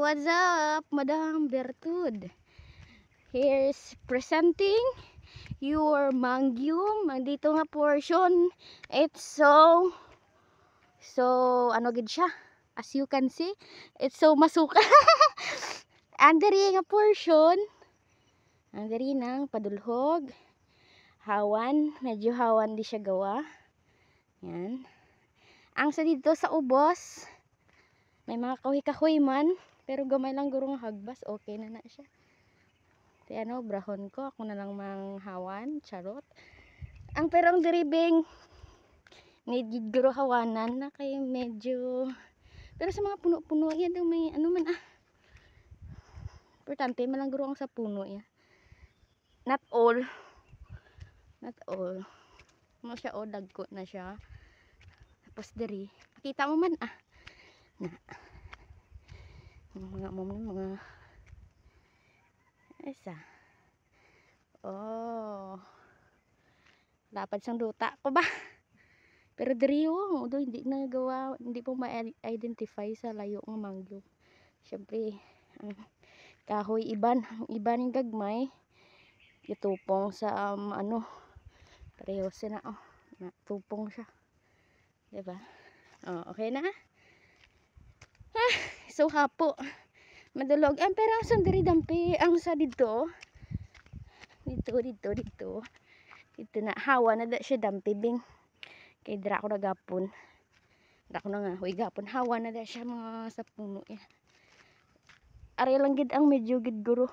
what's up, Madam Bertud? Here's presenting your mangyum. Dito nga portion. It's so ano gid siya. As you can see, it's so masuka. Andiri nga portion. Andiri nang padulhog. Hawan, medyo hawan di siya gawa. Yan. Ang sa dito sa ubos, may mga kahoy-kahoy man, pero gamay lang guro nga hagbas, okay na na siya. Ti ano, brahon ko, ako na lang manghawan, charot. Ang perong diribing, medyo guro hawanan na kay medyo, pero sa mga puno-puno, yan daw may ano man importante, malang guro ang sa puno yan. Not all. Mo siya, dagko na siya. Tapos diri, pakita mo man na mga isa. Dapat siyang duta ko ba? Pero diri hindi nagawa, hindi po ma-identify sa layo ng manggo. Syempre, ang kahoy iban yung gagmay. Itupong sa pareho sila natupong siya. Diba? Okay na. So hapo. Madulog. Pero ang sandiri dampi. Ang sa dito. Dito na. Hawa na da siya dampi bing. Kay dira ko na gapon. Dira ko na nga. Huy gapon. Hawa na da siya mga sa puno. Ari lang gid ang medyo gid guro.